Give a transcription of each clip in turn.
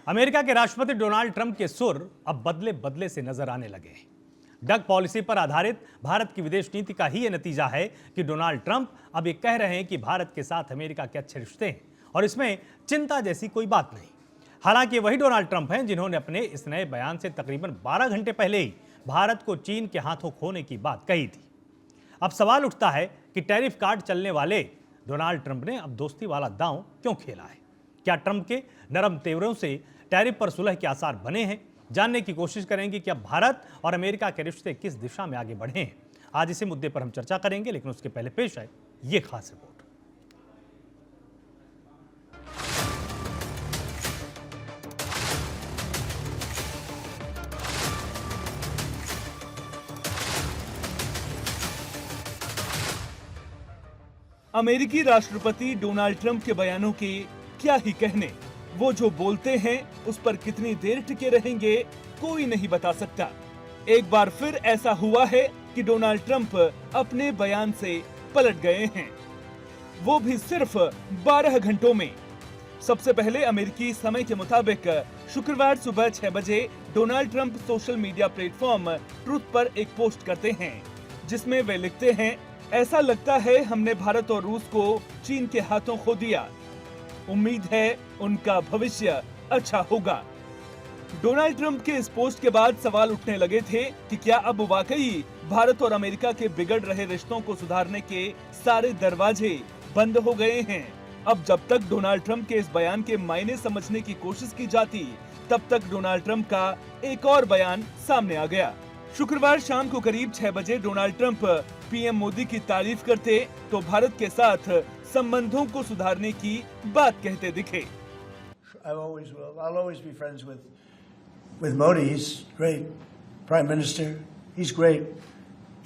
America के राष्ट्रपति Donald Trump के सुर अब बदले बदले से नजर आने लगे हैं। डक पॉलिसी पर आधारित भारत की विदेश नीति का ही यह नतीजा है कि डोनाल्ड ट्रंप अब ये कह रहे हैं कि भारत के साथ अमेरिका के अच्छे रिश्ते हैं और इसमें चिंता जैसी कोई बात नहीं। हालांकि वही डोनाल्ड ट्रंप हैं जिन्होंने अपने इस नए बयान से तकरीबन 12 घंटे पहले ही भारत को चीन के हाथों खोने की बात कही थी। अब सवाल उठता है कि टैरिफ कार्ड चलने वाले डोनाल्ड ट्रंप ने अब दोस्ती वाला दांव क्यों खेला है। क्या ट्रंप के नरम तेवरों से टैरिफ पर सुलह के आसार बने हैं? जानने की कोशिश करेंगे कि अब भारत और अमेरिका के रिश्ते किस दिशा में आगे बढ़े हैं। आज इसी मुद्दे पर हम चर्चा करेंगे, लेकिन उसके पहले पेश है ये खास रिपोर्ट। अमेरिकी राष्ट्रपति डोनाल्ड ट्रंप के बयानों के क्या ही कहने। वो जो बोलते हैं उस पर कितनी देर टिके रहेंगे कोई नहीं बता सकता। एक बार फिर ऐसा हुआ है कि डोनाल्ड ट्रंप अपने बयान से पलट गए हैं, वो भी सिर्फ 12 घंटों में। सबसे पहले अमेरिकी समय के मुताबिक शुक्रवार सुबह 6 बजे Donald Trump social media platform truth पर एक पोस्ट करते हैं जिसमें वे लिखते हैं, ऐसा लगता है हमने भारत और रूस को चीन के हाथों खो दिया। उम्मीद है उनका भविष्य अच्छा होगा। डोनाल्ड ट्रंप के इस पोस्ट के बाद सवाल उठने लगे थे कि क्या अब वाकई भारत और अमेरिका के बिगड़ रहे रिश्तों को सुधारने के सारे दरवाजे बंद हो गए हैं। अब जब तक डोनाल्ड ट्रंप के इस बयान के मायने समझने की कोशिश की जाती, तब तक डोनाल्ड ट्रंप का एक और बयान सामने आ गया। शुक्रवार शाम को करीब 6 बजे डोनाल्ड ट्रंप पीएम मोदी की तारीफ करते तो भारत के साथ संबंधों को सुधारने की बात कहते दिखे। I'll always be friends with Modi. He's great Prime Minister. He's great.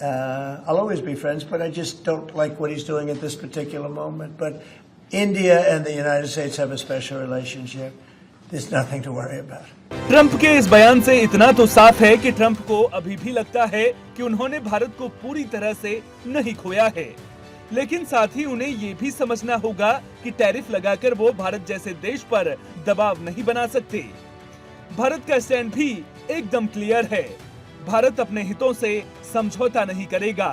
I'll always be friends, but I just don't like what he's doing at this particular moment. But India and the United States have a special relationship. There's nothing to worry about. Trump के इस बयान से इतना तो साफ है कि Trump को अभी भी लगता है कि उन्होंने भारत को पूरी तरह से नहीं खोया है, लेकिन साथ ही उन्हें ये भी समझना होगा कि टैरिफ लगाकर वो भारत जैसे देश पर दबाव नहीं बना सकते। भारत का स्टैंड भी एकदम क्लियर है, भारत अपने हितों से समझौता नहीं करेगा।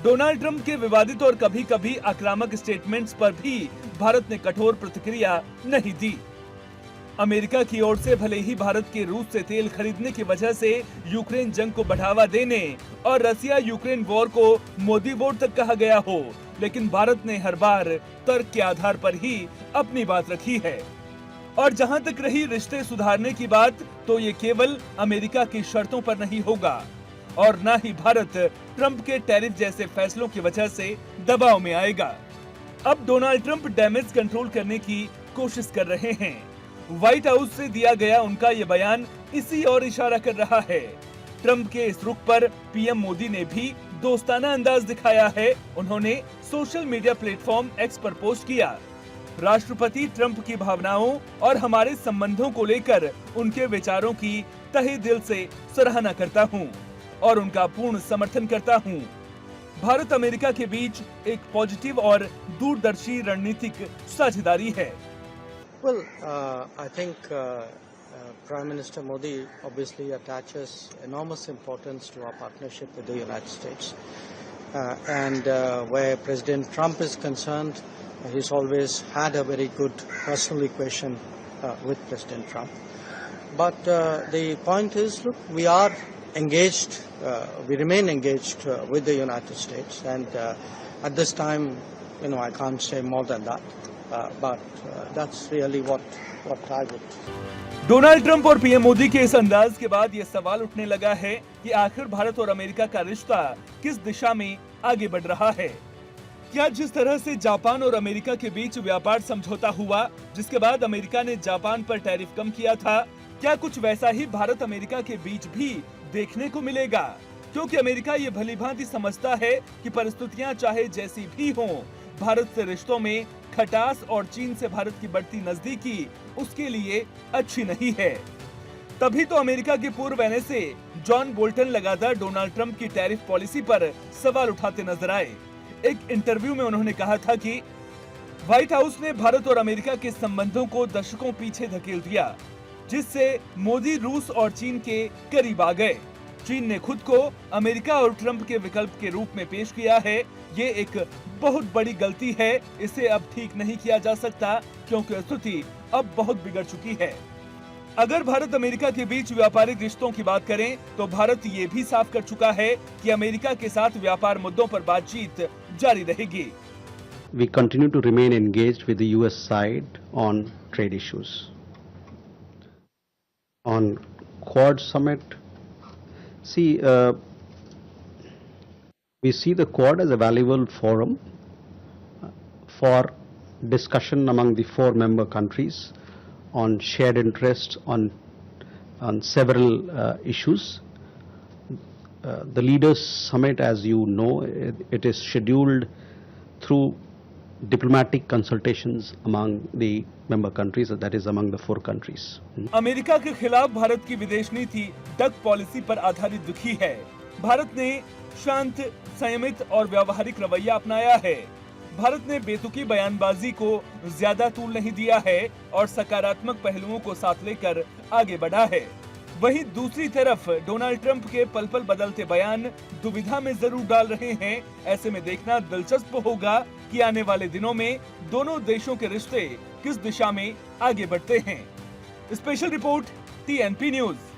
डोनाल्ड ट्रंप के विवादित और कभी कभी आक्रामक स्टेटमेंट्स पर भी भारत ने कठोर प्रतिक्रिया नहीं दी। अमेरिका की ओर से भले ही भारत के रूस से तेल खरीदने की वजह से यूक्रेन जंग को बढ़ावा देने और रसिया यूक्रेन वॉर को मोदी वोट तक कहा गया हो, लेकिन भारत ने हर बार तर्क के आधार पर ही अपनी बात रखी है। और जहां तक रही रिश्ते सुधारने की बात, तो ये केवल अमेरिका की शर्तों पर नहीं होगा और न ही भारत ट्रंप के टैरिफ जैसे फैसलों की वजह से दबाव में आएगा। अब डोनाल्ड ट्रंप डैमेज कंट्रोल करने की कोशिश कर रहे हैं। व्हाइट हाउस से दिया गया उनका ये बयान इसी और इशारा कर रहा है। ट्रंप के इस रुख पर पीएम मोदी ने भी दोस्ताना अंदाज दिखाया है। उन्होंने सोशल मीडिया प्लेटफॉर्म एक्स पर पोस्ट किया, राष्ट्रपति ट्रंप की भावनाओं और हमारे संबंधों को लेकर उनके विचारों की तहे दिल से सराहना करता हूं और उनका पूर्ण समर्थन करता हूं। भारत अमेरिका के बीच एक पॉजिटिव और दूरदर्शी रणनीतिक साझेदारी है। Well, I think Prime Minister Modi obviously attaches enormous importance to our partnership with the United States. And where President Trump is concerned, he's always had a very good personal equation with President Trump. But the point is, look, we are engaged, we remain engaged with the United States. And at this time, I can't say more than that. But that's really what I would. Donald Trump और PM Modi के इस अंदाज के बाद ये सवाल उठने लगा है कि आखिर भारत और अमेरिका का रिश्ता किस दिशा में आगे बढ़ रहा है। क्या जिस तरह से जापान और अमेरिका के बीच व्यापार समझौता हुआ, जिसके बाद अमेरिका ने जापान पर टैरिफ कम किया था, क्या कुछ वैसा ही भारत अमेरिका के बीच भी देखने को मिलेगा? क्योंकि अमेरिका ये भलीभांति समझता है कि परिस्थितियां चाहे जैसी भी हों, भारत से रिश्तों में खटास और चीन से भारत की बढ़ती नजदीकी उसके लिए अच्छी नहीं है। तभी तो अमेरिका के पूर्व एनएसए जॉन बोल्टन लगातार डोनाल्ड ट्रंप की टैरिफ पॉलिसी पर सवाल उठाते नजर आए। एक इंटरव्यू में उन्होंने कहा था कि व्हाइट हाउस ने भारत और अमेरिका के संबंधों को दशकों पीछे धकेल दिया। जिससे मोदी रूस और चीन के करीब आ गए। चीन ने खुद को अमेरिका और ट्रंप के विकल्प के रूप में पेश किया है। ये एक बहुत बड़ी गलती है, इसे अब ठीक नहीं किया जा सकता क्योंकि स्थिति अब बहुत बिगड़ चुकी है। अगर भारत अमेरिका के बीच व्यापारिक रिश्तों की बात करें तो भारत ये भी साफ कर चुका है कि अमेरिका के साथ व्यापार मुद्दों पर बातचीत जारी रहेगी। We continue to remain engaged with the US side on trade issues. On Quad Summit, we see the Quad as a valuable forum for discussion among the 4 member countries on shared interests on several issues. The Leaders Summit, as you know, it is scheduled through diplomatic consultations among the member countries, that is among the 4 countries. America के खिलाफ भारत की विदेश नीति duck policy पर आधारित दिखी है। भारत ने शांत, संयमित और व्यावहारिक रवैया अपनाया है। भारत ने बेतुकी बयानबाजी को ज्यादा तूल नहीं दिया है और सकारात्मक पहलुओं को साथ लेकर आगे बढ़ा है। वहीं दूसरी तरफ डोनाल्ड ट्रंप के पल पल बदलते बयान दुविधा में जरूर डाल रहे हैं। ऐसे में देखना दिलचस्प होगा कि आने वाले दिनों में दोनों देशों के रिश्ते किस दिशा में आगे बढ़ते हैं। Special report TNP news.